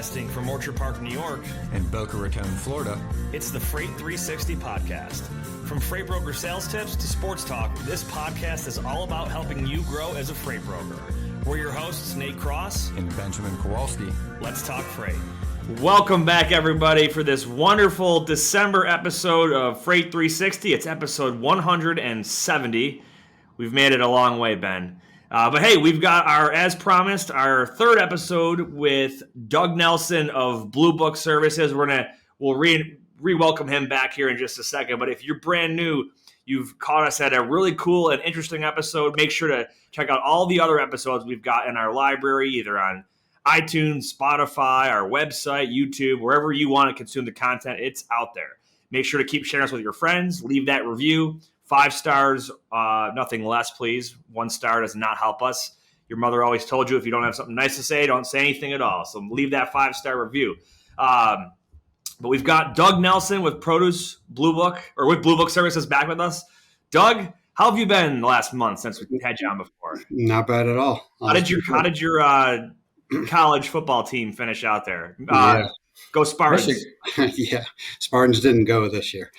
Broadcasting from Orchard Park, New York, and Boca Raton, Florida, it's the Freight 360 podcast. From freight broker sales tips to sports talk, this podcast is all about helping you grow as a freight broker. We're your hosts, Nate Cross and Benjamin Kowalski. Let's talk freight. Welcome back, everybody, for this wonderful December episode of Freight 360. It's episode 170. We've made it a long way, Ben. But hey, we've got as promised, our third episode with Doug Nelson of Blue Book Services. We'll re-welcome him back here in just a second. But if you're brand new, you've caught us at a really cool and interesting episode. Make sure to check out all the other episodes we've got in our library, either on iTunes, Spotify, our website, YouTube, wherever you want to consume the content, it's out there. Make sure to keep sharing us with your friends. Leave that review. 5 stars, nothing less, please. 1 star does not help us. Your mother always told you if you don't have something nice to say, don't say anything at all. So leave that 5-star review. But we've got Doug Nelson with Blue Book Services back with us. Doug, how have you been the last month since we had you on before? Not bad at all. How did your college football team finish out there? Go Spartans. Yeah, Spartans didn't go this year.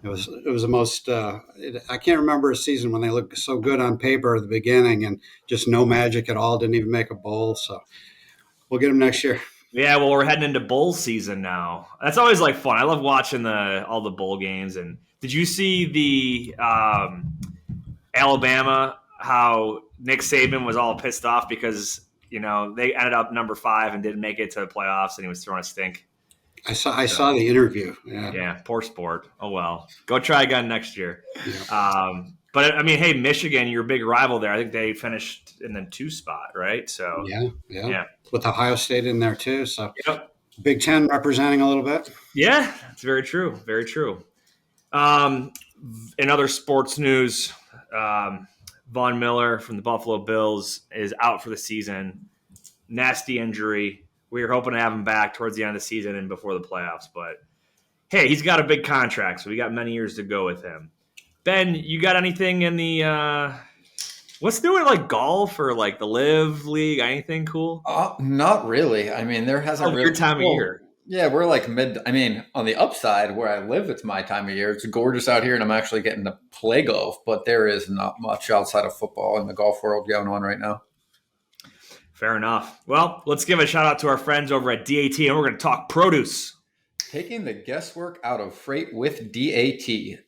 It was the most. I can't remember a season when they looked so good on paper at the beginning and just no magic at all. Didn't even make a bowl. So we'll get them next year. Yeah, well, we're heading into bowl season now. That's always like fun. I love watching all the bowl games. And did you see the Alabama? How Nick Saban was all pissed off because they ended up number 5 and didn't make it to the playoffs, and he was throwing a stink. I saw the interview. Yeah, poor sport. Oh well, go try again next year. Yeah. But I mean, hey, Michigan, your big rival there. I think they finished in the 2 spot, right? So yeah, with Ohio State in there too. So Big Ten representing a little bit. Yeah, it's very true. Very true. In other sports news, Von Miller from the Buffalo Bills is out for the season. Nasty injury. We were hoping to have him back towards the end of the season and before the playoffs. But, hey, he's got a big contract, so we got many years to go with him. Ben, you got anything in the what's new in, golf or, the Live League? Anything cool? Not really. I mean, there hasn't a really weird time of year. Yeah, we're on the upside where I live, it's my time of year. It's gorgeous out here, and I'm actually getting to play golf, but there is not much outside of football in the golf world going on right now. Fair enough. Well, let's give a shout out to our friends over at DAT, and we're going to talk produce. Taking the guesswork out of freight with DAT.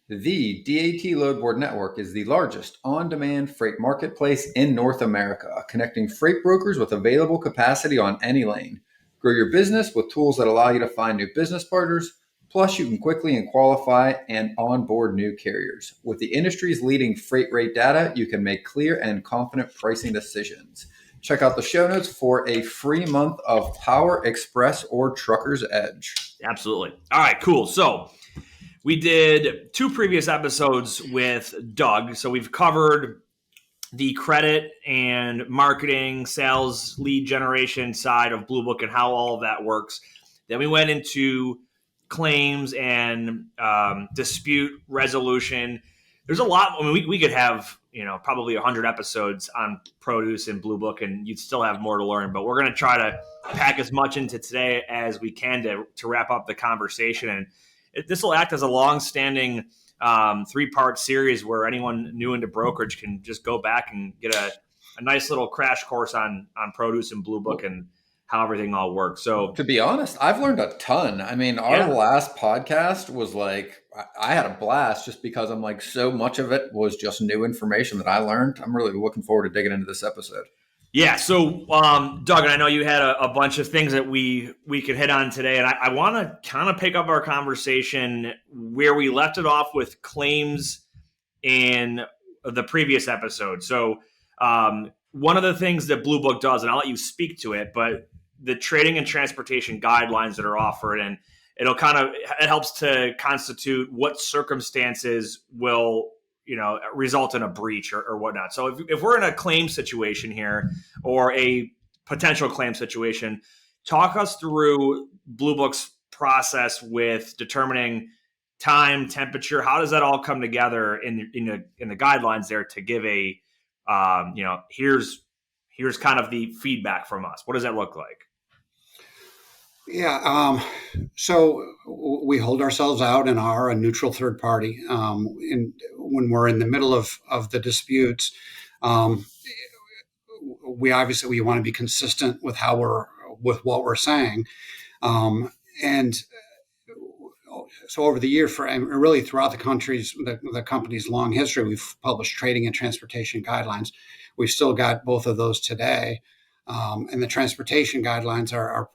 The DAT Loadboard Network is the largest on-demand freight marketplace in North America, connecting freight brokers with available capacity on any lane. Grow your business with tools that allow you to find new business partners. Plus, you can quickly qualify and onboard new carriers. With the industry's leading freight rate data, you can make clear and confident pricing decisions. Check out the show notes for a free month of Power Express or Trucker's Edge. Absolutely. All right, cool. So we did 2 previous episodes with Doug. So we've covered the credit and marketing, sales, lead generation side of Blue Book and how all of that works. Then we went into claims and dispute resolution. There's a lot. I mean, we could have probably 100 episodes on produce and Blue Book, and you'd still have more to learn. But we're going to try to pack as much into today as we can to wrap up the conversation. And this will act as a long-standing 3-part series where anyone new into brokerage can just go back and get a nice little crash course on produce and Blue Book and how everything all works. So to be honest, I've learned a ton. I mean, our last podcast was I had a blast just because I'm so much of it was just new information that I learned. I'm really looking forward to digging into this episode. Yeah. So, Doug, and I know you had a bunch of things that we could hit on today, and I want to kind of pick up our conversation where we left it off with claims in the previous episode. So, one of the things that Blue Book does, and I'll let you speak to it, but the trading and transportation guidelines that are offered, and it helps to constitute what circumstances will, result in a breach or whatnot. So if we're in a claim situation here or a potential claim situation, talk us through Blue Book's process with determining time, temperature. How does that all come together in the guidelines there to give a, here's kind of the feedback from us. What does that look like? Yeah. So we hold ourselves out and are a neutral third party. When we're in the middle of the disputes, um, we want to be consistent with with what we're saying. And so over the year, and really throughout the company's long history, we've published trading and transportation guidelines. We've still got both of those today, and the transportation guidelines are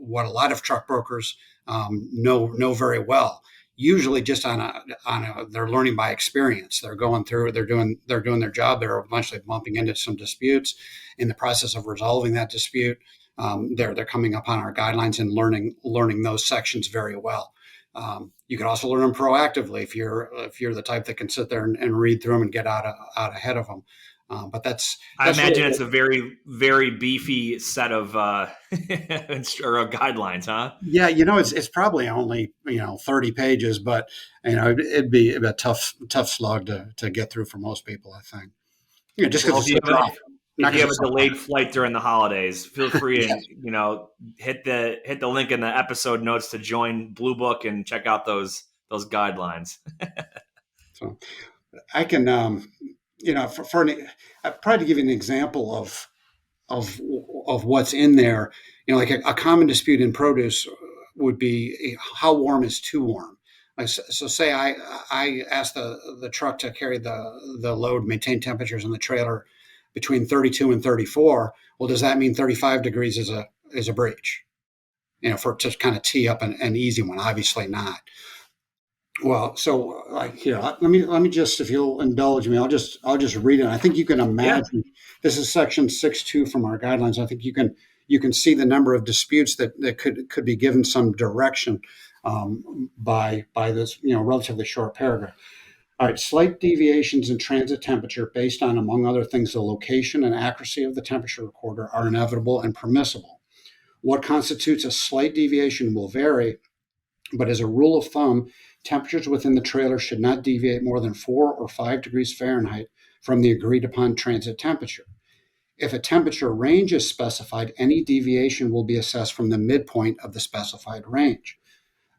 what a lot of truck brokers know very well. Usually, just they're learning by experience. They're going through, they're doing their job. They're eventually bumping into some disputes. In the process of resolving that dispute, they're coming upon our guidelines and learning those sections very well. You can also learn them proactively if you're the type that can sit there and read through them and get out ahead of them. But I that's imagine really it's a very, very beefy set of or of guidelines, huh? yeah. It's probably only 30 pages, but it'd be a tough slog to get through for most people. I think just because Well, it's so dry, not if you because have a it's so delayed flight during the holidays, feel free yeah. and hit the link in the episode notes to join Blue Book and check out those guidelines. So I can I'll probably give you an example of what's in there. Like a common dispute in produce would be how warm is too warm. Like, so say I ask the truck to carry the load, maintain temperatures in the trailer between 32 and 34. Well, does that mean 35 degrees is a breach? For to kind of tee up an easy one. Obviously not. Well, so like here, let me just, if you'll indulge me, I'll just read it. I think you can Yeah. imagine. This is section 6.2 from our guidelines. I think you can see the number of disputes that could be given some direction by this relatively short paragraph. All right, slight deviations in transit temperature based on, among other things, the location and accuracy of the temperature recorder are inevitable and permissible. What constitutes a slight deviation will vary, but as a rule of thumb, temperatures within the trailer should not deviate more than 4 or 5 degrees Fahrenheit from the agreed upon transit temperature. If a temperature range is specified, any deviation will be assessed from the midpoint of the specified range.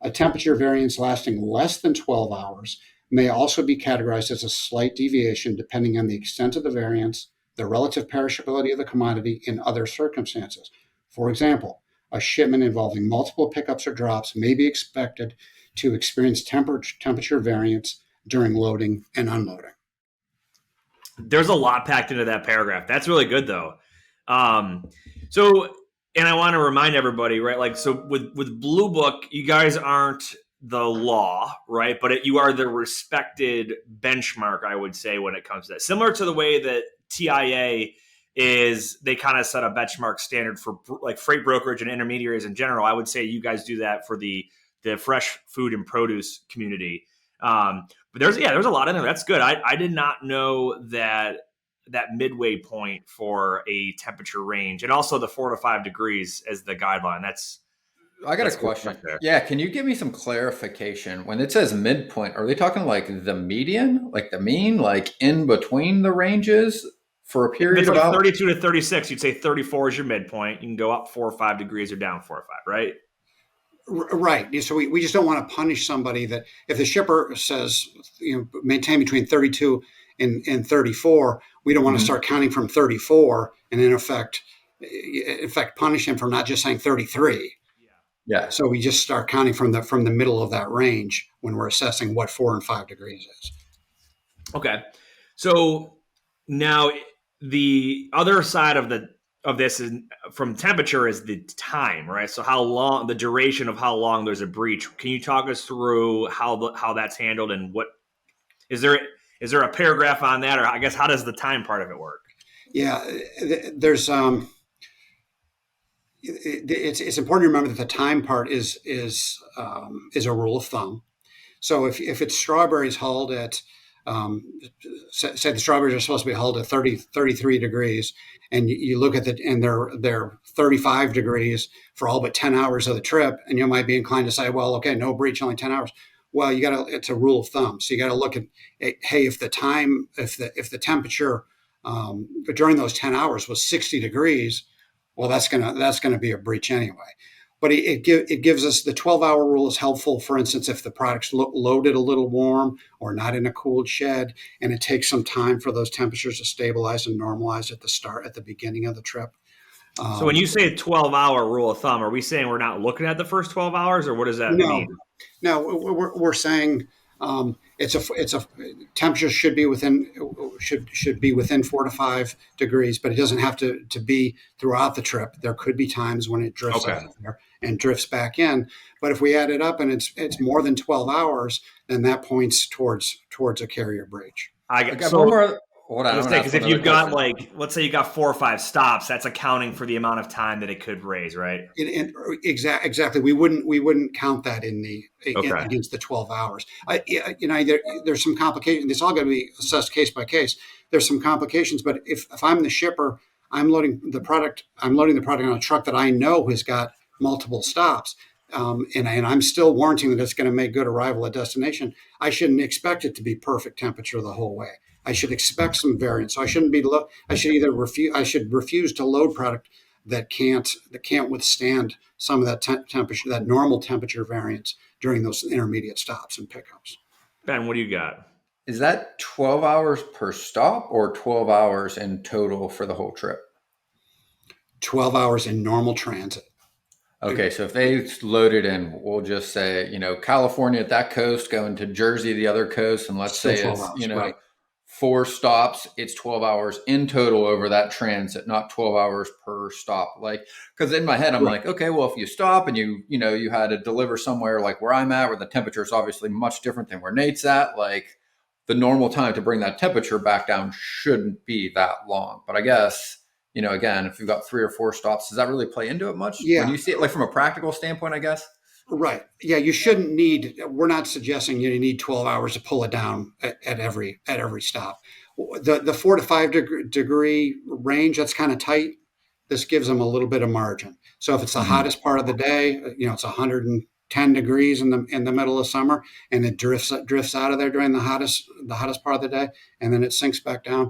A temperature variance lasting less than 12 hours may also be categorized as a slight deviation depending on the extent of the variance, the relative perishability of the commodity, and other circumstances. For example, a shipment involving multiple pickups or drops may be expected to experience temperature variance during loading and unloading. There's a lot packed into that paragraph. That's really good though. Um, so, and I want to remind everybody, right? Like, so with Blue Book, you guys aren't the law, right? But you are the respected benchmark, I would say, when it comes to that. Similar to the way that TIA is, they kind of set a benchmark standard for like freight brokerage and intermediaries in general. I would say you guys do that for the fresh food and produce community. But there's a lot in there. That's good. I did not know that midway point for a temperature range, and also the 4 to 5 degrees as the guideline. I got a Cool question. stuff there. Yeah, can you give me some clarification? When it says midpoint, are they talking like the median, like the mean, like in between the ranges for a If period it's of like out? 32 to 36, you'd say 34 is your midpoint. You can go up 4 or 5 degrees or down 4 or 5, right? Right. So we just don't want to punish somebody that if the shipper says, maintain between 32 and 34, we don't want to Mhm. start counting from 34 and in effect punish him for not just saying 33. Yeah. So we just start counting from the middle of that range when we're assessing what 4 and 5 degrees is. Okay. So now the other side of this is from temperature is the time, right? So how long, the duration of how long there's a breach. Can you talk us through how that's handled, and what is there a paragraph on that, or I guess how does the time part of it work? Yeah, there's it's important to remember that the time part is a rule of thumb. So if it's strawberries hauled at, say the strawberries are supposed to be hauled at 33 degrees, and you look at it and they're 35 degrees for all but 10 hours of the trip, and you might be inclined to say, well, okay, no breach, only 10 hours. Well, it's a rule of thumb. So you got to look at, hey, if the temperature during those 10 hours was 60 degrees, well, that's gonna be a breach anyway. but it gives us the 12-hour rule is helpful. For instance, if the product's loaded a little warm or not in a cooled shed, and it takes some time for those temperatures to stabilize and normalize at the beginning of the trip. So when you say 12-hour rule of thumb, are we saying we're not looking at the first 12 hours, or what does that No, mean? no, we're saying it's a temperature should be within 4 to 5 degrees, but it doesn't have to be throughout the trip. There could be times when it drifts Okay. out of there and drifts back in. But if we add it up and it's more than 12 hours, then that points towards a carrier breach. I I got got so. one more. Hold on, I was I'm gonna saying, ask because if another you've got question. let's say you got 4 or 5 stops, that's accounting for the amount of time that it could raise, right? Exactly. We wouldn't count that Okay. against the 12 hours. There's some complications. It's all going to be assessed case by case. There's some complications, but if I'm the shipper, I'm loading the product on a truck that I know has got multiple stops. And I'm still warranting that it's going to make good arrival at destination. I shouldn't expect it to be perfect temperature the whole way. I should expect some variance. So I shouldn't be. I should either refuse. I should refuse to load product that can't withstand some of that temperature, that normal temperature variance during those intermediate stops and pickups. Ben, what do you got? Is that 12 hours per stop or 12 hours in total for the whole trip? 12 hours in normal transit. Okay, so if they loaded in, we'll just say, California at that coast, going to Jersey the other coast, and let's Still say 12 it's, hours, right? 4 stops, it's 12 hours in total over that transit, not 12 hours per stop. Like, because in my head, I'm Right. like, okay, well, if you stop and you had to deliver somewhere like where I'm at, where the temperature is obviously much different than where Nate's at, like the normal time to bring that temperature back down shouldn't be that long. But I guess, again, if you've got 3 or 4 stops, does that really play into it much when Yeah. you see it like from a practical standpoint, I guess? Right. Yeah. You shouldn't need. We're not suggesting you need 12 hours to pull it down at every stop. The 4 to 5 degree range, that's kind of tight. This gives them a little bit of margin. So if it's the Mhm. hottest part of the day, it's 110 degrees in the middle of summer, and it drifts out of there during the hottest part of the day, and then it sinks back down.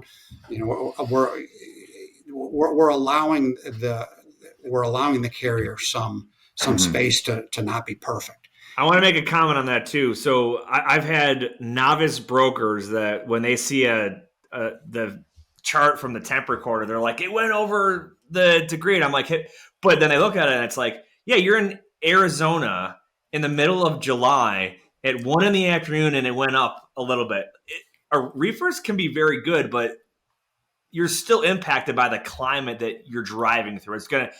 We're allowing the carrier some Mhm. space to not be perfect. I want to make a comment on that too. So I've had novice brokers that when they see the chart from the temp recorder, they're like, it went over the degree. And I'm like, hey. But then they look at it and it's like, yeah, you're in Arizona in the middle of July at 1 in the afternoon and it went up a little bit. Reefers can be very good, but you're still impacted by the climate that you're driving through. It's gonna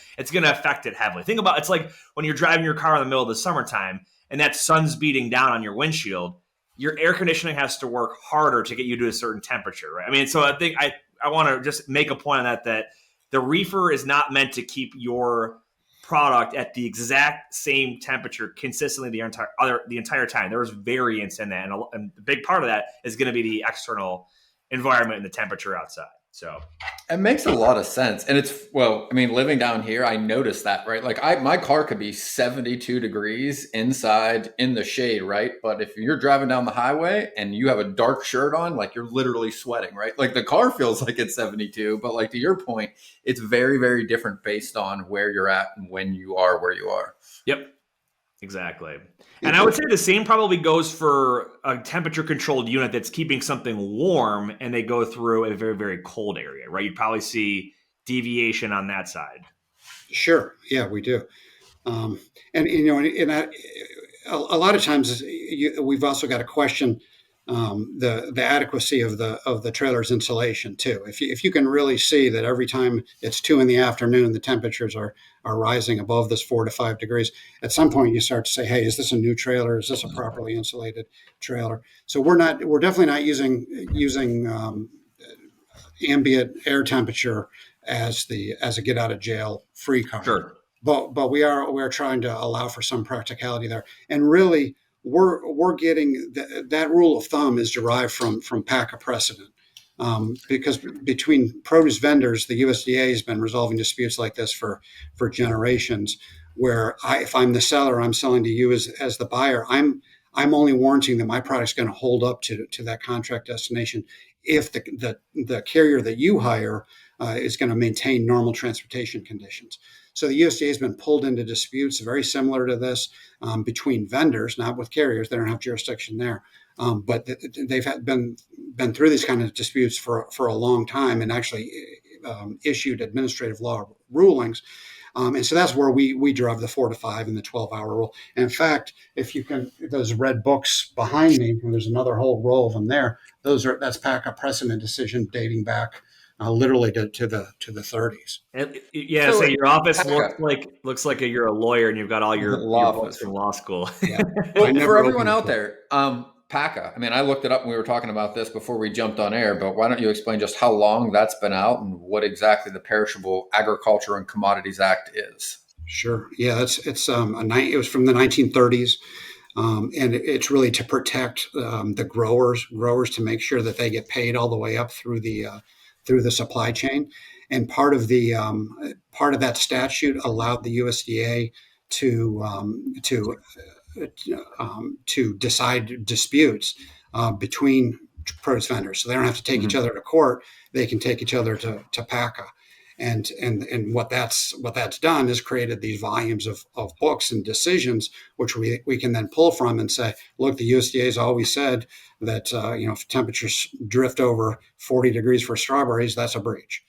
affect it heavily. Think about it's like when you're driving your car in the middle of the summertime and that sun's beating down on your windshield. Your air conditioning has to work harder to get you to a certain temperature, right? I mean, so I think I want to just make a point on that the reefer is not meant to keep your product at the exact same temperature consistently the entire time. There's variance in that, and the big part of that is going to be the external environment and the temperature outside. So It makes a lot of sense. And living down here, I noticed that, right? Like my car could be 72 degrees inside in the shade, right? But if you're driving down the highway and you have a dark shirt on, like you're literally sweating, right? Like the car feels like it's 72, but like to your point, it's very, very different based on where you're at and when you are where you are. yep, exactly. And I would say the same probably goes for a temperature controlled unit that's keeping something warm and they go through a very, very cold area, right? You'd probably see deviation on that side. Sure. Yeah, we do. And a lot of times we've also got to question the adequacy of the trailer's insulation too. If you can really see that every time it's 2 in the afternoon, the temperatures are rising above this 4 to 5 degrees, at some point you start to say, hey, is this a new trailer? Is this a properly insulated trailer? So we're definitely not using ambient air temperature as a get out of jail free card. Sure. But we are trying to allow for some practicality there, and really we're getting that rule of thumb is derived from PACA precedent, because between produce vendors, the USDA has been resolving disputes like this for generations. Where if I'm the seller, I'm selling to you as the buyer. I'm only warranting that my product's going to hold up to that contract destination if the carrier that you hire is going to maintain normal transportation conditions. So the USDA has been pulled into disputes very similar to this between vendors, not with carriers. They don't have jurisdiction there. But they've been through these kind of disputes for a long time, and actually issued administrative law rulings. And so that's where we drive the 4 to 5 and the 12-hour rule. And in fact, if you can, those red books behind me, and there's another whole row of them there. That's PACA precedent decision dating back literally to the 30s. And, so your office looks like you're a lawyer and you've got all your books from law school. Yeah. Well, for everyone out there, PACA, I mean, I looked it up when we were talking about this before we jumped on air, but why don't you explain just how long that's been out and what exactly the Perishable Agriculture and Commodities Act is? Sure. Yeah, it was from the 1930s. And it's really to protect the growers to make sure that they get paid all the way up through the supply chain. And part of that statute allowed the USDA to decide disputes between produce vendors. So they don't have to take each other to court. They can take each other to PACA. And what that's done is created these volumes of books and decisions, which we can then pull from and say, look, the USDA has always said that if temperatures drift over 40 degrees for strawberries, that's a breach.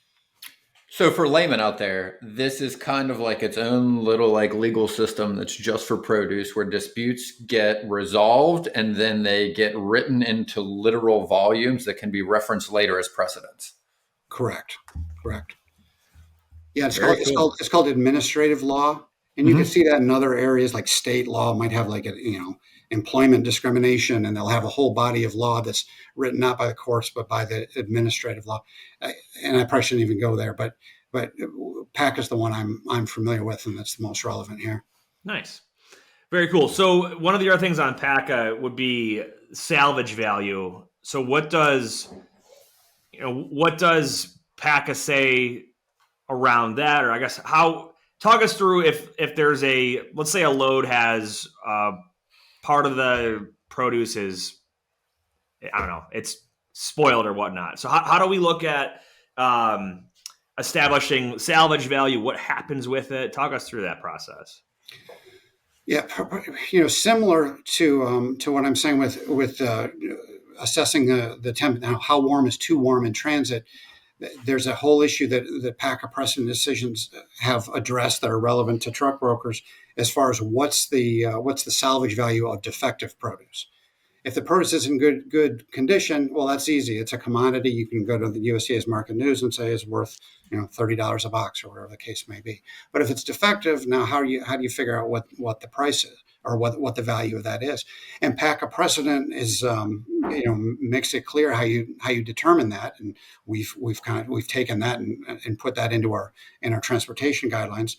So for laymen out there, this is kind of like its own little like legal system that's just for produce, where disputes get resolved and then they get written into literal volumes that can be referenced later as precedents. Correct. Yeah, it's called administrative law, and you can see that in other areas like state law might have like employment discrimination, and they'll have a whole body of law that's written not by the courts but by the administrative law. And I probably shouldn't even go there, but PACA is the one I'm familiar with, and that's the most relevant here. Nice, very cool. So one of the other things on PACA would be salvage value. So what does PACA say around that, or I guess talk us through if there's let's say a load has part of the produce is, I don't know, it's spoiled or whatnot. So how do we look at establishing salvage value? What happens with it? Talk us through that process. Yeah, similar to what I'm saying with assessing the temp. Now, how warm is too warm in transit? There's a whole issue that the PACA precedent decisions have addressed that are relevant to truck brokers as far as what's the salvage value of defective produce. If the produce is in good condition, well, that's easy. It's a commodity. You can go to the USDA's market news and say it's worth $30 a box or whatever the case may be. But if it's defective, now how do you figure out what the price is or what the value of that is? And PACA precedent is makes it clear how you determine that, and we've taken that and put that into our transportation guidelines.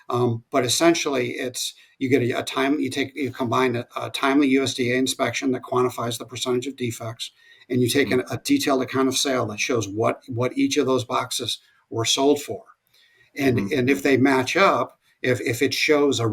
But essentially, it's you get you combine a timely USDA inspection that quantifies the percentage of defects, and you take a detailed account of sale that shows what each of those boxes were sold for, and if they match up, if it shows a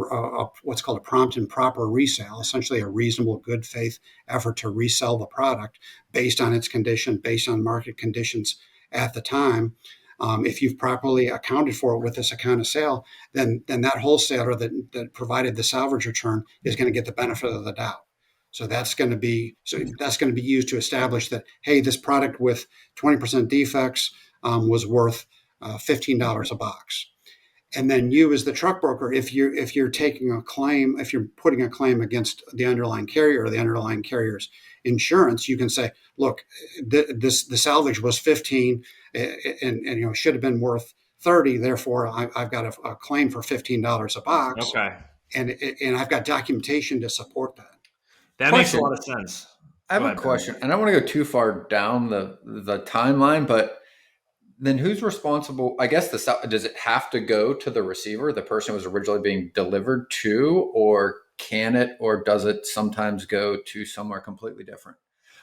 what's called a prompt and proper resale, essentially a reasonable good faith effort to resell the product based on its condition, based on market conditions at the time. If you've properly accounted for it with this account of sale, then that wholesaler that provided the salvage return is going to get the benefit of the doubt. So that's going to be used to establish that, hey, this product with 20% defects was worth $15 a box. And then you, as the truck broker, if you're taking a claim, if you're putting a claim against the underlying carrier or the underlying carrier's insurance, you can say, look, the salvage was 15 and should have been worth 30. Therefore, I've got a claim for $15 a box. Okay. And I've got documentation to support that. That makes a lot of sense. I have a question, and I don't want to go too far down the timeline, but then who's responsible? I guess does it have to go to the receiver, the person who was originally being delivered to, or can it, or does it sometimes go to somewhere completely different?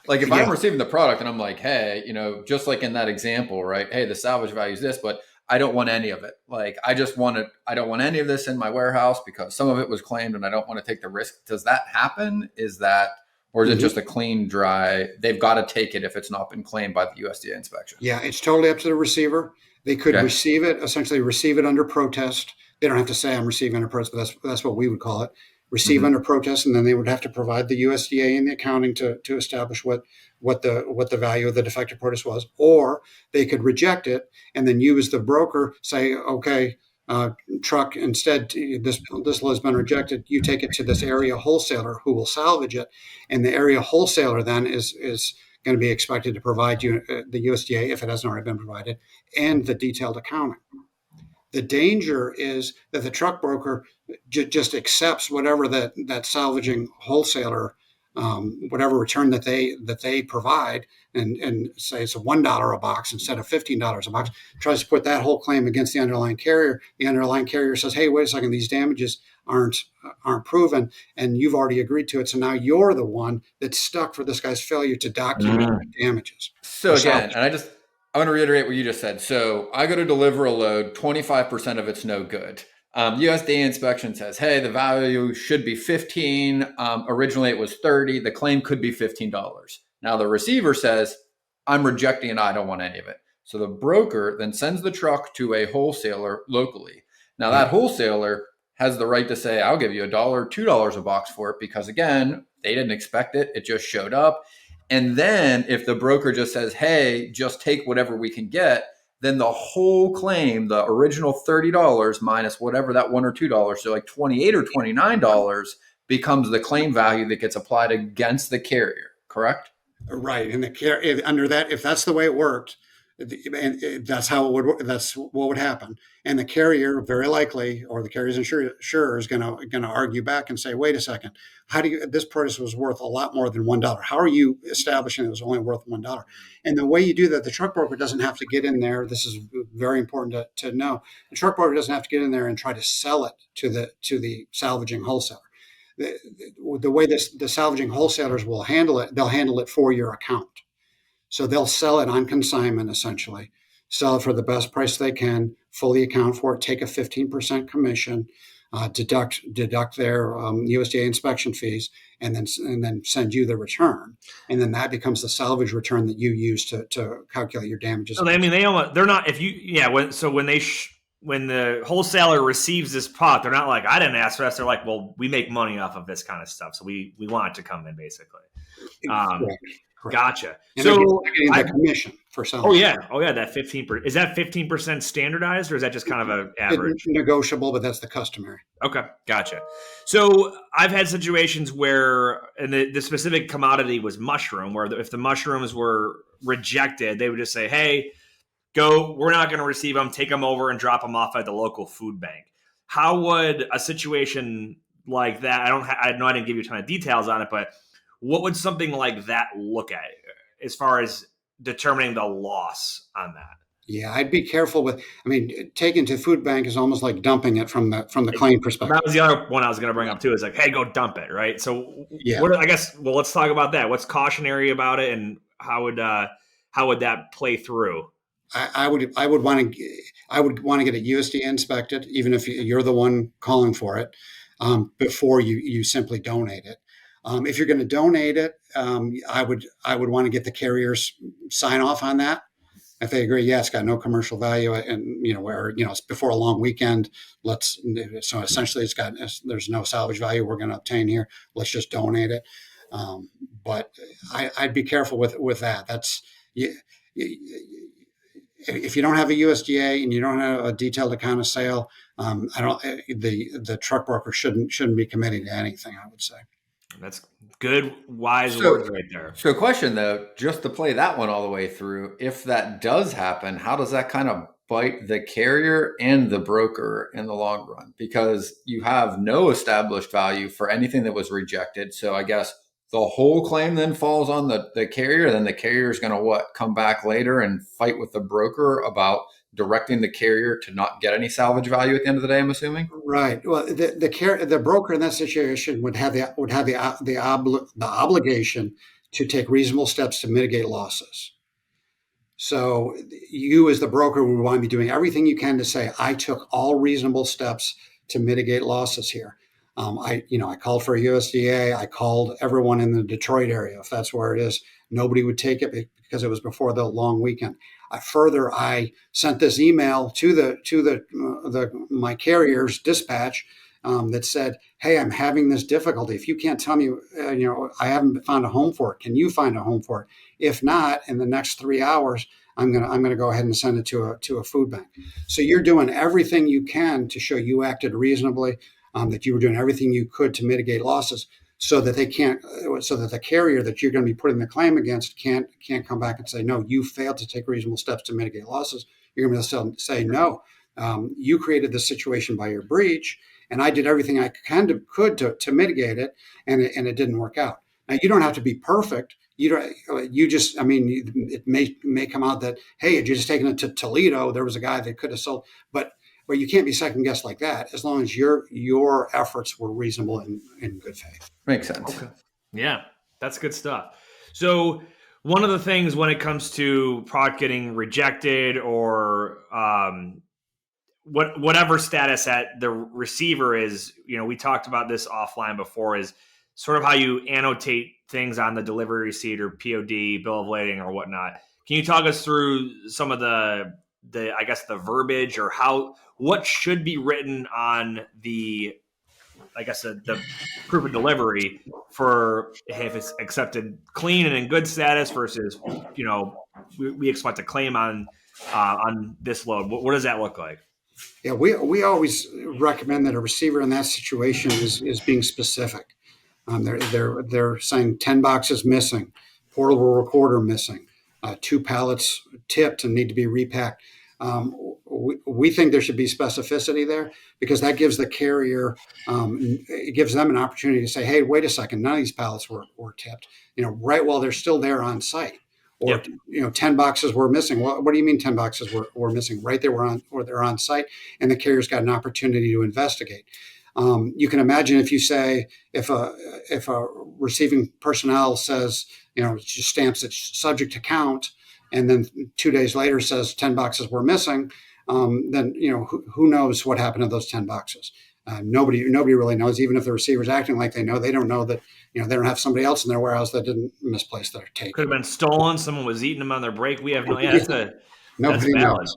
Like if I'm receiving the product and I'm like, hey, just like in that example, right? Hey, the salvage value is this, but I don't want any of it. Like I don't want any of this in my warehouse because some of it was claimed and I don't want to take the risk. Does that happen? Or is it just a clean, dry, they've got to take it if it's not been claimed by the USDA inspection? Yeah, it's totally up to the receiver. They could receive it under protest. They don't have to say I'm receiving under protest, but that's what we would call it. Receive Mhm. under protest, and then they would have to provide the USDA and the accounting to establish what the value of the defective produce was, or they could reject it and then you as the broker say, okay, truck, instead this load has been rejected. You take it to this area wholesaler who will salvage it, and the area wholesaler then is going to be expected to provide you the USDA if it hasn't already been provided, and the detailed accounting. The danger is that the truck broker just accepts whatever that salvaging wholesaler, whatever return that they provide, and say it's a $1 a box instead of $15 a box. Tries to put that whole claim against the underlying carrier. The underlying carrier says, "Hey, wait a second, these damages aren't proven, and you've already agreed to it. So now you're the one that's stuck for this guy's failure to document damages." So again, and I want to reiterate what you just said. So I go to deliver a load, 25% of it's no good. USDA inspection says, hey, the value should be 15. Originally it was 30. The claim could be $15. Now the receiver says, I'm rejecting it. I don't want any of it. So the broker then sends the truck to a wholesaler locally. Now that wholesaler has the right to say, I'll give you $1, $2 a box for it, because again, they didn't expect it. It just showed up. And then if the broker just says, hey, just take whatever we can get, then the whole claim, the original $30 minus whatever that $1 or $2, so like $28 or $29 becomes the claim value that gets applied against the carrier, correct? Right. And under that, if that's the way it worked, and that's how it would work, that's what would happen. And the carrier, very likely, or the carrier's insurer is going to argue back and say, wait a second, this produce was worth a lot more than $1. How are you establishing it was only worth $1? And the way you do that, the truck broker doesn't have to get in there. This is very important to know. The truck broker doesn't have to get in there and try to sell it to the salvaging wholesaler. The way the salvaging wholesalers will handle it, they'll handle it for your account. So they'll sell it on consignment, essentially, sell it for the best price they can, fully account for it, take a 15% commission, deduct their USDA inspection fees, and then send you the return. And then that becomes the salvage return that you use to calculate your damages. So I mean, they're not, if you, yeah, when the wholesaler receives this pot, they're not like, I didn't ask for this. They're like, well, we make money off of this kind of stuff, so we want it to come in, basically. Correct. Gotcha. And so getting the commission for selling. Oh yeah, that 15%. Is that 15% standardized, or is that just kind of an average? It's negotiable, but that's the customary. Okay, gotcha. So I've had situations where, and the specific commodity was mushroom, where if the mushrooms were rejected, they would just say, hey, we're not going to receive them, take them over and drop them off at the local food bank. How would a situation like that, I know I didn't give you a ton of details on it, but what would something like that look at as far as determining the loss on that? Yeah, I'd be careful with. I mean, taking to food bank is almost like dumping it from the claim perspective. That was the other one I was going to bring up too. Is like, hey, go dump it, right? So, yeah. Let's talk about that. What's cautionary about it, and how would that play through? I would want to get it USDA inspected, even if you're the one calling for it, before you simply donate it. If you're going to donate it, I would want to get the carriers sign off on that. If they agree, yeah, it's got no commercial value, and it's before a long weekend. So essentially, there's no salvage value we're going to obtain here. Let's just donate it. But I'd be careful with that. That's if you don't have a USDA and you don't have a detailed account of sale, the truck broker shouldn't be committing to anything, I would say. That's good, wise words right there. So question though, just to play that one all the way through, if that does happen, how does that kind of bite the carrier and the broker in the long run? Because you have no established value for anything that was rejected. So I guess the whole claim then falls on the carrier. Then the carrier is going to come back later and fight with the broker about directing the carrier to not get any salvage value at the end of the day, I'm assuming? Right. Well, the broker in that situation would have the obligation to take reasonable steps to mitigate losses. So you, as the broker, would want to be doing everything you can to say, I took all reasonable steps to mitigate losses here. I called for a USDA. I called everyone in the Detroit area, if that's where it is. Nobody would take it because it was before the long weekend. I sent this email to my carrier's dispatch that said, "Hey, I'm having this difficulty. If you can't tell me, I haven't found a home for it. Can you find a home for it? If not, in the next 3 hours, I'm gonna go ahead and send it to a food bank." So you're doing everything you can to show you acted reasonably, that you were doing everything you could to mitigate losses, so that the carrier that you're going to be putting the claim against can't come back and say, "No, you failed to take reasonable steps to mitigate losses." You're going to say, "No, you created this situation by your breach, and I did everything I could to mitigate it, and it didn't work out." Now, you don't have to be perfect. It may come out that, hey, had you just taken it to Toledo, there was a guy that could have sold, but you can't be second guessed like that, as long as your efforts were reasonable and in good faith. Makes sense. Okay. Yeah, that's good stuff. So one of the things when it comes to product getting rejected or whatever status that the receiver is, we talked about this offline before, is sort of how you annotate things on the delivery receipt or POD, bill of lading or whatnot. Can you talk us through some of the verbiage, or what should be written on the proof of delivery for, hey, if it's accepted clean and in good status versus, we expect a claim on this load. What does that look like? Yeah, we always recommend that a receiver in that situation is being specific. They're saying 10 boxes missing, portable recorder missing, 2 pallets tipped and need to be repacked. We think there should be specificity there, because that gives the carrier, it gives them an opportunity to say, "Hey, wait a second, none of these pallets were tipped," right while they're still there on site. Or, Yep. 10 boxes were missing. What do you mean 10 boxes were missing? Right there, they're on site, and the carrier's got an opportunity to investigate. You can imagine if a receiving personnel says, just stamps it subject to count, and then 2 days later says 10 boxes were missing, then who knows what happened to those 10 boxes? Nobody really knows. Even if the receiver's acting like they know, they don't know that they don't have somebody else in their warehouse that didn't misplace their take. Could have been stolen. Someone was eating them on their break. We have no. Yeah, that's Nobody valid.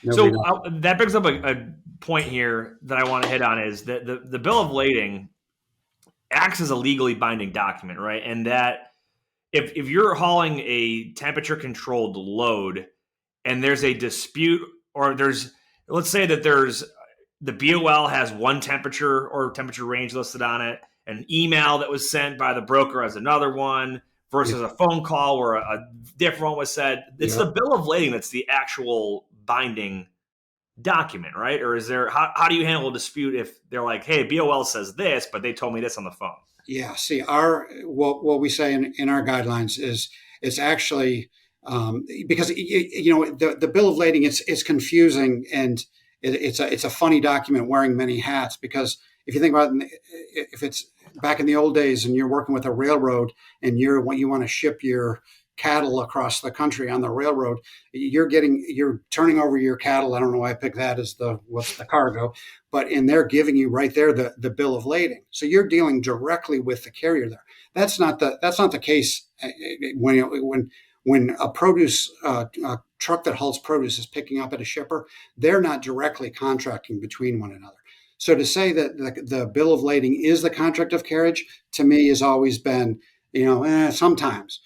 knows. That brings up a point here that I want to hit on, is that the bill of lading acts as a legally binding document, right? And that if you're hauling a temperature controlled load and there's a dispute, or let's say that the BOL has one temperature or temperature range listed on it, an email that was sent by the broker has another one, versus a phone call where a different one was said. It's the bill of lading that's the actual binding document, right? Or is there, how do you handle a dispute if they're like, "Hey, BOL says this, but they told me this on the phone"? Yeah. See, what we say in our guidelines is it's actually because the bill of lading, it's confusing, and it's a funny document wearing many hats, because if you think about it, if it's back in the old days and you're working with a railroad and you want to ship your cattle across the country on the railroad, you're turning over your cattle. I don't know why I picked that as what's the cargo, and they're giving you right there the bill of lading. So you're dealing directly with the carrier there. That's not the case when a produce a truck that hauls produce is picking up at a shipper. They're not directly contracting between one another. So to say that the bill of lading is the contract of carriage, to me, has always been, sometimes.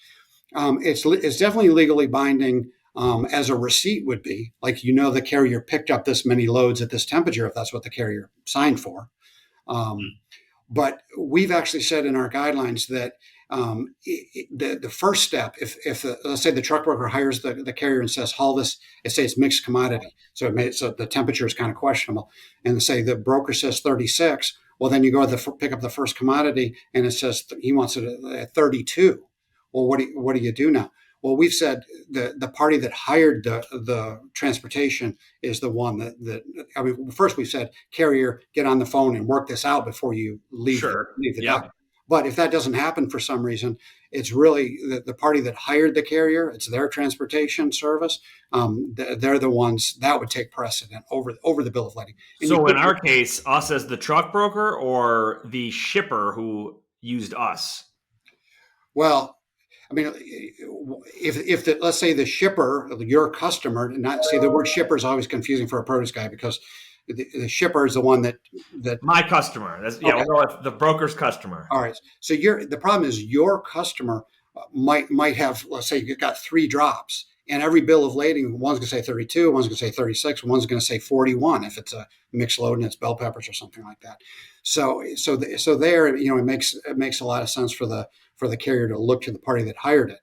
It's definitely legally binding, as a receipt would be. Like, the carrier picked up this many loads at this temperature, if that's what the carrier signed for. But we've actually said in our guidelines that the first step, if let's say the truck broker hires the carrier and says, "Haul this," say it's mixed commodity, so the temperature is kind of questionable, and say the broker says 36, well, then you go to pick up the first commodity and it says he wants it at 32. Well, what do you do now? Well, we've said the party that hired the transportation is the one that first we've said, "Carrier, get on the phone and work this out before you leave." Sure. Leave the Yep. dock. But if that doesn't happen for some reason, it's really the party that hired the carrier. It's their transportation service. They're the ones that would take precedent over the bill of lading. And So in our case, us as the truck broker or the shipper who used us? Well, I mean, let's say the shipper, your customer, not say the word shipper is always confusing for a produce guy because the shipper is the one that my customer. That's, yeah, okay. We'll go with the broker's customer. All right. So the problem is your customer might have, let's say you've got 3 drops, and every bill of lading, one's going to say 32, one's going to say 36, one's going to say 41 if it's a mixed load and it's bell peppers or something like that. So there, it makes a lot of sense for the carrier to look to the party that hired it.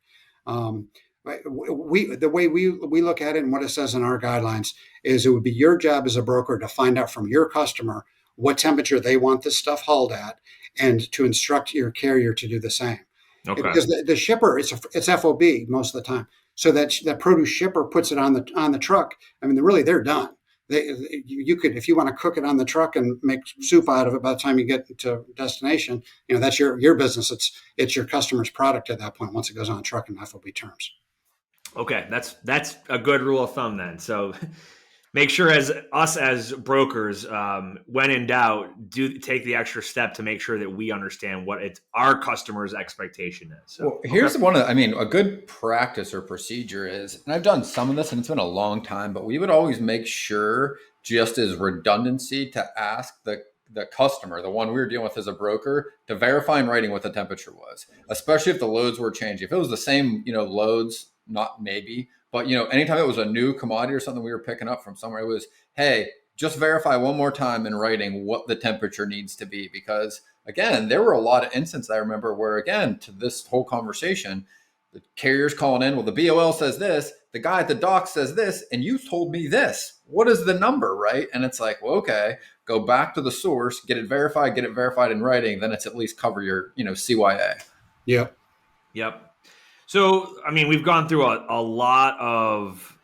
The way we look at it and what it says in our guidelines is it would be your job as a broker to find out from your customer what temperature they want this stuff hauled at, and to instruct your carrier to do the same. Okay. Because the shipper, it's FOB most of the time. So that produce shipper puts it on the truck. I mean, they're done. You could, if you want to cook it on the truck and make soup out of it by the time you get to destination, that's your business. It's your customer's product at that point once it goes on truck in FOB terms. Okay, that's a good rule of thumb then. So make sure as brokers, when in doubt, do take the extra step to make sure that we understand what our customer's expectation is. So, well, here's a good practice or procedure is, and I've done some of this and it's been a long time, but we would always make sure, just as redundancy, to ask the customer, the one we were dealing with as a broker, to verify in writing what the temperature was, especially if the loads were changing. If it was the same, loads, not maybe, but anytime it was a new commodity or something we were picking up from somewhere, it was, hey, just verify one more time in writing what the temperature needs to be. Because again, there were a lot of instances I remember where, again, to this whole conversation, the carrier's calling in, well, the BOL says this, the guy at the dock says this, and you told me this. What is the number, right? And it's like, well, okay, go back to the source, get it verified in writing, then it's at least cover your, CYA. Yep. So, I mean, we've gone through a lot of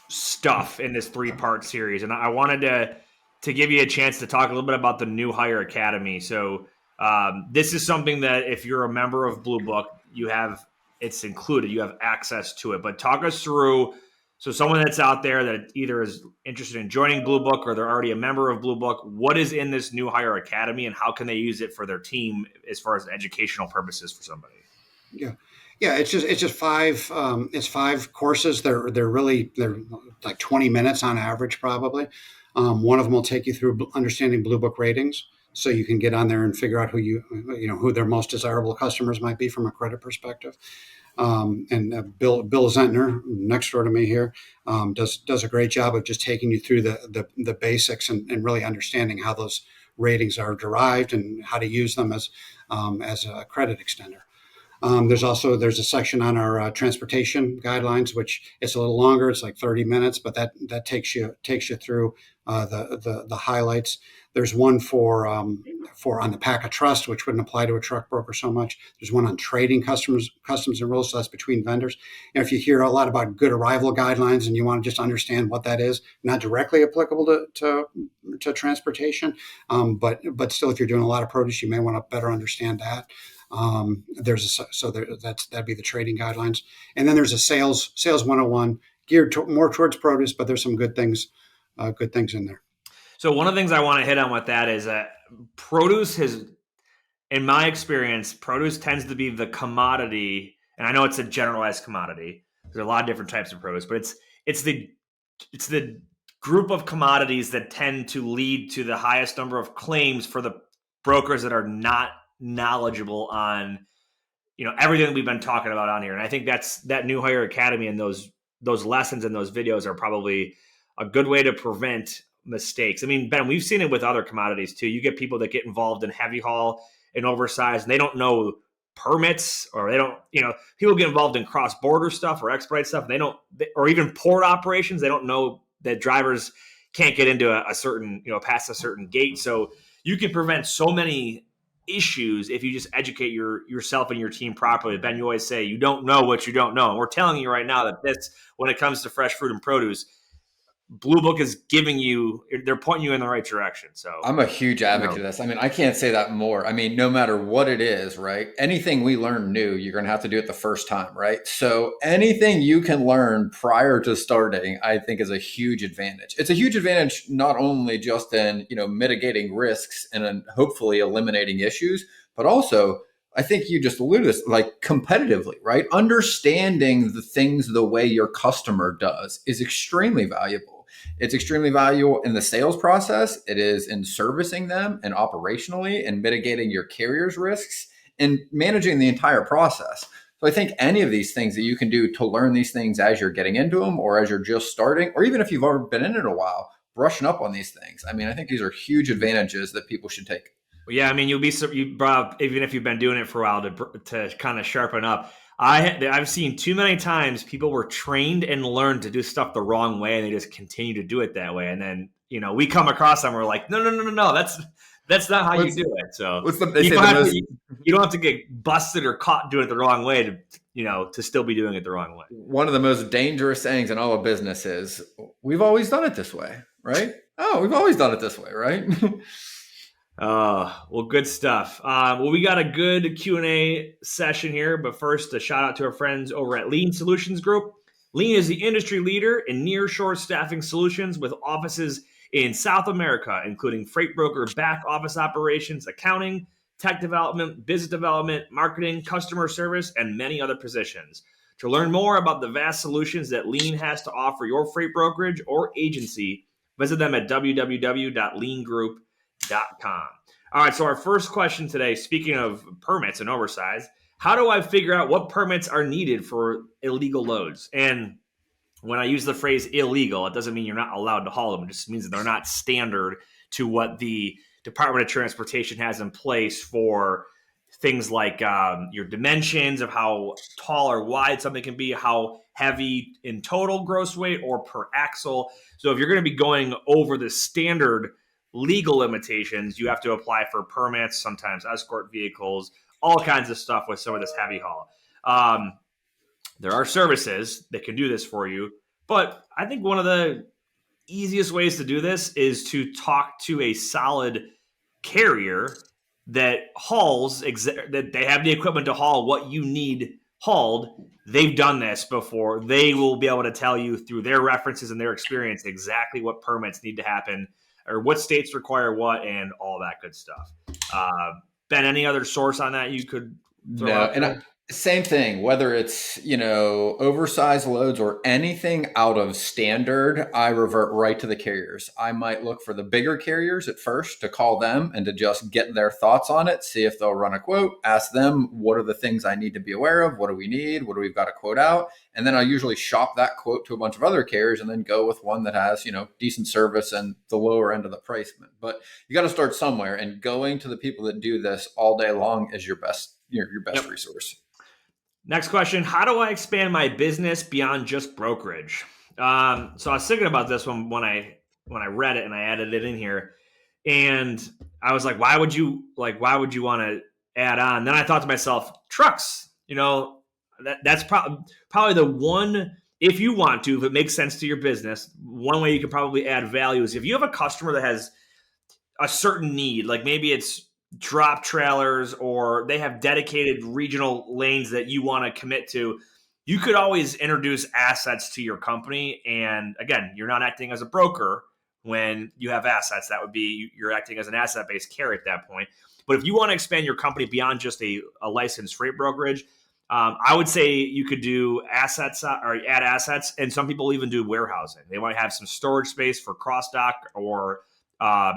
stuff in this 3-part series, and I wanted to give you a chance to talk a little bit about the New Hire Academy. So, this is something that if you're a member of Blue Book, it's included. You have access to it. But talk us through, so someone that's out there that either is interested in joining Blue Book or they're already a member of Blue Book, what is in this New Hire Academy and how can they use it for their team as far as educational purposes for somebody? Yeah, it's just 5. It's 5 courses. They're like 20 minutes on average, probably. One of them will take you through understanding Blue Book ratings, so you can get on there and figure out who their most desirable customers might be from a credit perspective. And Bill Zentner, next door to me here, does a great job of just taking you through the basics and really understanding how those ratings are derived and how to use them as a credit extender. There's a section on our transportation guidelines, which it's a little longer. It's like 30 minutes, but that takes you through the highlights. There's one for on the pack of trust, which wouldn't apply to a truck broker so much. There's one on trading customs and rules, so that's between vendors. And if you hear a lot about good arrival guidelines and you want to just understand what that is, not directly applicable to transportation, but still, if you're doing a lot of produce, you may want to better understand that. That'd be the trading guidelines, and then there's a sales 101 geared more towards produce, but there's some good things in there. So one of the things I want to hit on with that is that produce in my experience, produce tends to be the commodity, and I know it's a generalized commodity. There's a lot of different types of produce, but it's the group of commodities that tend to lead to the highest number of claims for the brokers that are not knowledgeable on everything that we've been talking about on here. And I think that New Hire Academy and those lessons and those videos are probably a good way to prevent mistakes. I mean, Ben, we've seen it with other commodities too. You get people that get involved in heavy haul and oversized, and they don't know permits, or they don't, people get involved in cross-border stuff or expedite stuff. And or even port operations. They don't know that drivers can't get into a certain, past a certain gate. So you can prevent so many issues if you just educate yourself and your team properly. Ben, you always say you don't know what you don't know. And we're telling you right now that when it comes to fresh fruit and produce, Blue Book is they're pointing you in the right direction. So I'm a huge advocate of this. I mean, I can't say that more. I mean, no matter what it is, right? Anything we learn new, you're going to have to do it the first time, right? So anything you can learn prior to starting, I think is a huge advantage. It's a huge advantage not only just in, mitigating risks and hopefully eliminating issues, but also I think you just alluded to this, like competitively, right? Understanding the things the way your customer does is extremely valuable. It's extremely valuable in the sales process. It is in servicing them and operationally and mitigating your carrier's risks and managing the entire process. So I think any of these things that you can do to learn these things as you're getting into them or as you're just starting, or even if you've already been in it a while, brushing up on these things. I mean, I think these are huge advantages that people should take. Well, yeah, I mean, you brought up, even if you've been doing it for a while to kind of sharpen up. I've seen too many times people were trained and learned to do stuff the wrong way, and they just continue to do it that way. And then we come across them, we're like, no, that's not how you do it. So you don't have to get busted or caught doing it the wrong way to still be doing it the wrong way. One of the most dangerous sayings in all of business is, "We've always done it this way," right? Oh, we've always done it this way, right? Well, good stuff. Well, we got a good Q&A session here, but first, a shout out to our friends over at Lean Solutions Group. Lean is the industry leader in nearshore staffing solutions with offices in South America, including freight broker back office operations, accounting, tech development, business development, marketing, customer service, and many other positions. To learn more about the vast solutions that Lean has to offer your freight brokerage or agency, visit them at www.leangroup.com. All right, so our first question today, speaking of permits and oversize, how do I figure out what permits are needed for illegal loads? And when I use the phrase illegal, it doesn't mean you're not allowed to haul them. It just means that they're not standard to what the Department of Transportation has in place for things like your dimensions of how tall or wide something can be, how heavy in total gross weight or per axle. So if you're going to be going over the standard legal limitations, you have to apply for permits, sometimes escort vehicles, all kinds of stuff with some of this heavy haul. There are services that can do this for you, but I think one of the easiest ways to do this is to talk to a solid carrier that hauls, that they have the equipment to haul what you need hauled. They've done this before. They will be able to tell you through their references and their experience exactly what permits need to happen or what states require what and all that good stuff. Ben, any other source on that you could throw out? And same thing, whether it's, oversized loads or anything out of standard, I revert right to the carriers. I might look for the bigger carriers at first to call them and to just get their thoughts on it, see if they'll run a quote, ask them, what are the things I need to be aware of? What do we need? What do we've got to quote out? And then I usually shop that quote to a bunch of other carriers and then go with one that has, decent service and the lower end of the price. But you got to start somewhere, and going to the people that do this all day long is your best resource. Next question, how do I expand my business beyond just brokerage? So I was thinking about this one when I read it and I added it in here, and I was like, why would you want to add on? Then I thought to myself, trucks, that's probably the one, if you want to, if it makes sense to your business, one way you can probably add value is if you have a customer that has a certain need, like maybe it's drop trailers or they have dedicated regional lanes that you want to commit to, you could always introduce assets to your company. And again, you're not acting as a broker when you have assets. That would be, you're acting as an asset-based carrier at that point. But if you want to expand your company beyond just a licensed freight brokerage, I would say you could do assets or add assets. And some people even do warehousing. They want to have some storage space for cross dock or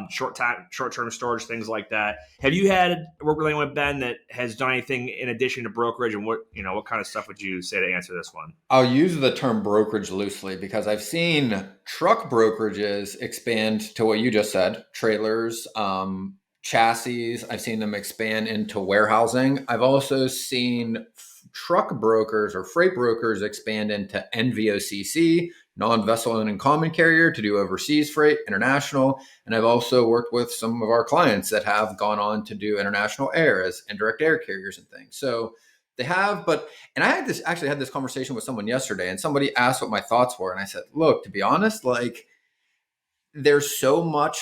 short-term storage, things like that. Have you had work with anyone, Ben, that has done anything in addition to brokerage, and what kind of stuff would you say to answer this one? I'll use the term brokerage loosely because I've seen truck brokerages expand to what you just said, trailers, chassis. I've seen them expand into warehousing. I've also seen truck brokers or freight brokers expand into NVOCC, non-vessel owned and common carrier, to do overseas freight, international. And I've also worked with some of our clients that have gone on to do international air as indirect air carriers and things. So they have, and I had this conversation with someone yesterday, and somebody asked what my thoughts were. And I said, look, to be honest, like there's so much,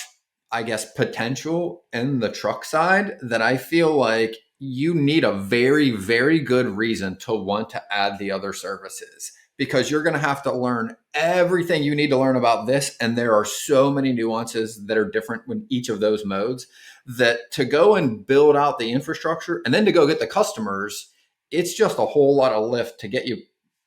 I guess, potential in the truck side that I feel like you need a very, very good reason to want to add the other services, because you're going to have to learn everything you need to learn about this. And there are so many nuances that are different in each of those modes, that to go and build out the infrastructure and then to go get the customers, it's just a whole lot of lift to get you,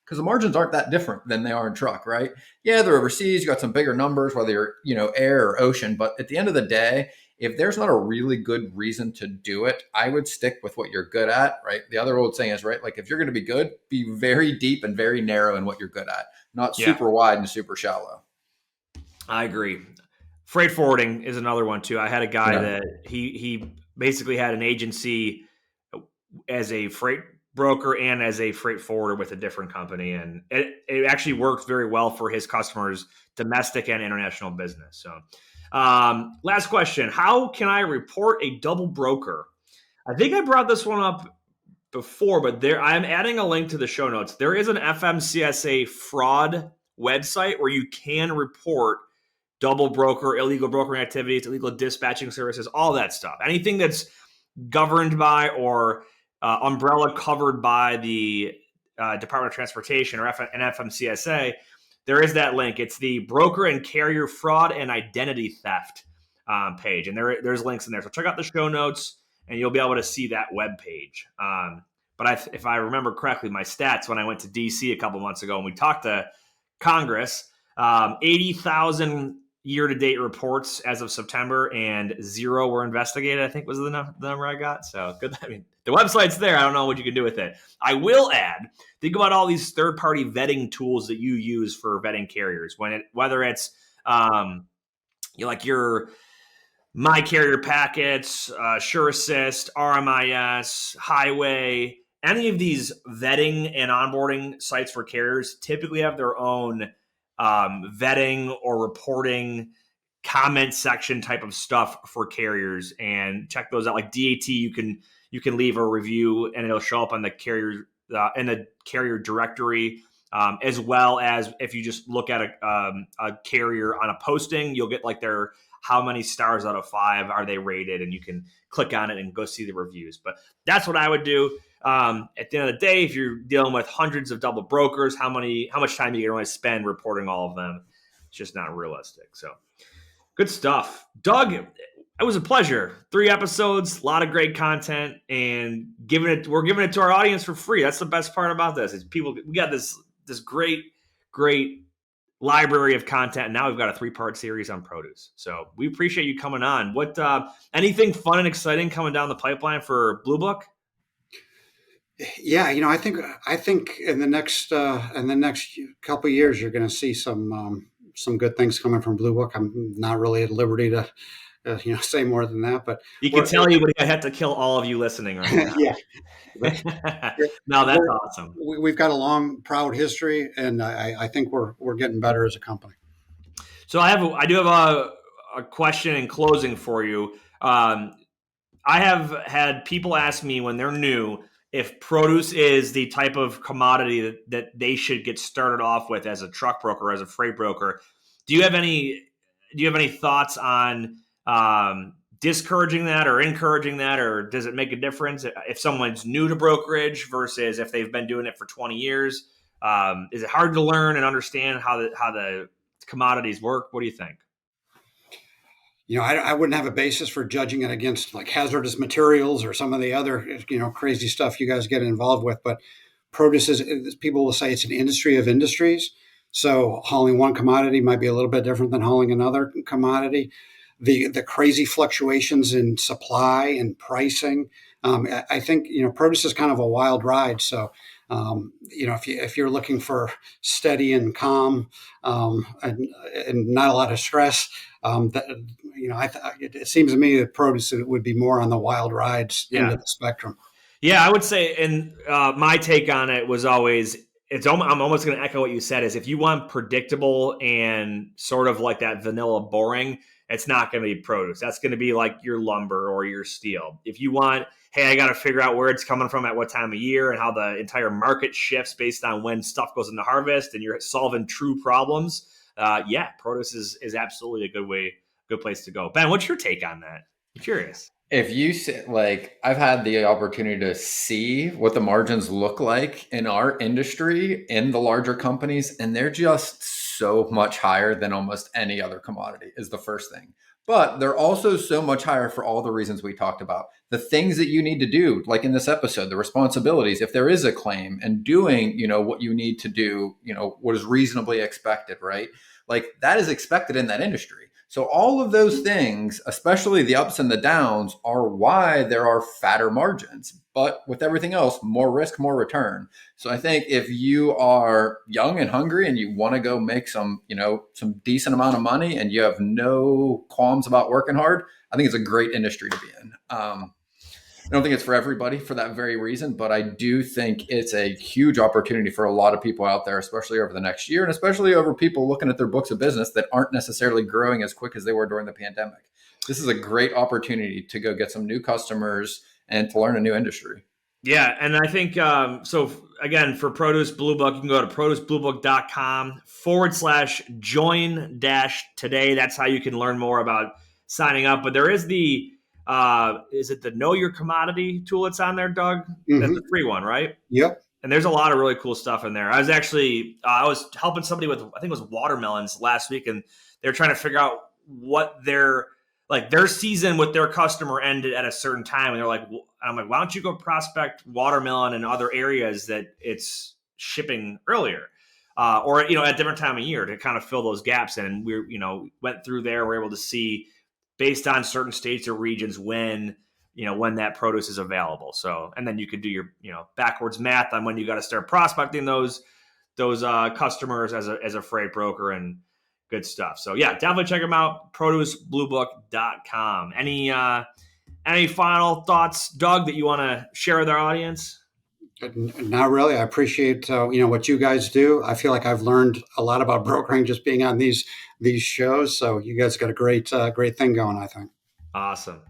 because the margins aren't that different than they are in truck, right? Yeah, they're overseas. You got some bigger numbers, whether you're, air or ocean. But at the end of the day, if there's not a really good reason to do it, I would stick with what you're good at, right? The other old saying is, right, like if you're going to be good, be very deep and very narrow in what you're good at, not super wide and super shallow. I agree. Freight forwarding is another one too. I had a guy that he basically had an agency as a freight broker and as a freight forwarder with a different company. And it actually worked very well for his customers, domestic and international business. So last question. How can I report a double broker? I think I brought this one up before, but I'm adding a link to the show notes. There is an FMCSA fraud website where you can report double broker, illegal brokering activities, illegal dispatching services, all that stuff. Anything that's governed by or umbrella covered by the Department of Transportation or an FMCSA, there is that link. It's the broker and carrier fraud and identity theft page. And there's links in there. So check out the show notes and you'll be able to see that web page. But if I remember correctly, my stats when I went to DC a couple months ago and we talked to Congress, 80,000 year-to-date reports as of September, and 0 were investigated, I think was the number I got. So good. I mean, the website's there. I don't know what you can do with it. I will add, think about all these third-party vetting tools that you use for vetting carriers. Whether it's like your My Carrier Packets, Sure Assist, RMIS, Highway, any of these vetting and onboarding sites for carriers typically have their own vetting or reporting comment section type of stuff for carriers, and check those out. Like DAT, you can leave a review and it'll show up on the carrier in the carrier directory, as well as if you just look at a carrier on a posting, you'll get like their how many stars out of 5 are they rated, and you can click on it and go see the reviews. But that's what I would do. At the end of the day, if you're dealing with hundreds of double brokers, how much time you can really spend reporting all of them? It's just not realistic. So good stuff. Doug, it was a pleasure. 3 episodes, a lot of great content, and we're giving it to our audience for free. That's the best part about this. Is we got this great library of content, and now we've got a 3-part series on produce. So we appreciate you coming on. What anything fun and exciting coming down the pipeline for Blue Book? Yeah, I think in the next couple of years, you're going to see some good things coming from Blue Book. I'm not really at liberty to say more than that, but you can tell you, but I had to kill all of you listening right now. Yeah. No, that's awesome. We've got a long, proud history, and I think we're getting better as a company. So I do have a question in closing for you. I have had people ask me when they're new if produce is the type of commodity that they should get started off with as a truck broker, as a freight broker. Do you have any thoughts on discouraging that or encouraging that, or does it make a difference if someone's new to brokerage versus if they've been doing it for 20 years? Is it hard to learn and understand how the commodities work? What do you think? I wouldn't have a basis for judging it against like hazardous materials or some of the other, crazy stuff you guys get involved with. But produce is, people will say it's an industry of industries. So hauling one commodity might be a little bit different than hauling another commodity. The crazy fluctuations in supply and pricing. I think, produce is kind of a wild ride. So, if you're looking for steady and calm and not a lot of stress, it seems to me that produce would be more on the wild rides end of the spectrum. Yeah, I would say, and my take on it was always, I'm almost going to echo what you said, is if you want predictable and sort of like that vanilla boring, it's not going to be produce. That's going to be like your lumber or your steel. If you want, hey, I got to figure out where it's coming from at what time of year and how the entire market shifts based on when stuff goes into harvest and you're solving true problems, yeah, produce is absolutely a good place to go. Ben, what's your take on that? I'm curious. If you say, like, I've had the opportunity to see what the margins look like in our industry in the larger companies, and they're just so much higher than almost any other commodity, is the first thing. But they're also so much higher for all the reasons we talked about. The things that you need to do, like in this episode, the responsibilities, if there is a claim, and doing, what you need to do, what is reasonably expected, right? Like that is expected in that industry. So all of those things, especially the ups and the downs, are why there are fatter margins. But with everything else, more risk, more return. So I think if you are young and hungry and you want to go make some decent amount of money and you have no qualms about working hard, I think it's a great industry to be in. I don't think it's for everybody for that very reason, but I do think it's a huge opportunity for a lot of people out there, especially over the next year, and especially over people looking at their books of business that aren't necessarily growing as quick as they were during the pandemic. This is a great opportunity to go get some new customers and to learn a new industry. Yeah, and I think, so again, for Produce Blue Book, you can go to producebluebook.com/join-today. That's how you can learn more about signing up. But there is is it the Know Your Commodity tool that's on there, Doug? Mm-hmm. That's the free one, right? Yep. And there's a lot of really cool stuff in there. I was actually, I was helping somebody with, I think it was watermelons last week, and they're trying to figure out what their season with their customer ended at a certain time. And they're like, I'm like, why don't you go prospect watermelon in other areas that it's shipping earlier? Or, at a different time of year to kind of fill those gaps in. And we went through there. We're able to see based on certain states or regions when that produce is available. So, and then you could do your, backwards math on when you got to start prospecting those customers as a freight broker, and good stuff. So yeah, definitely check them out. producebluebook.com. Any final thoughts, Doug, that you want to share with our audience? Not really. I appreciate what you guys do. I feel like I've learned a lot about brokering just being on these shows. So you guys got a great thing going, I think. Awesome.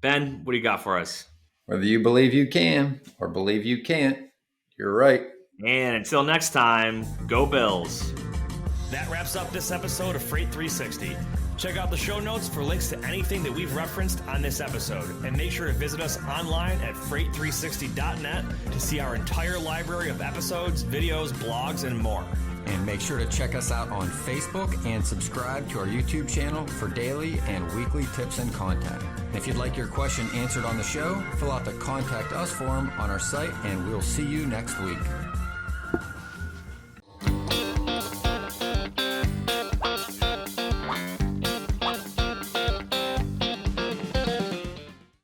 Ben, what do you got for us? Whether you believe you can or believe you can't, you're right. And until next time, go Bills. That wraps up this episode of Freight 360. Check out the show notes for links to anything that we've referenced on this episode. And make sure to visit us online at freight360.net to see our entire library of episodes, videos, blogs, and more. And make sure to check us out on Facebook and subscribe to our YouTube channel for daily and weekly tips and content. If you'd like your question answered on the show, fill out the Contact Us form on our site, and we'll see you next week.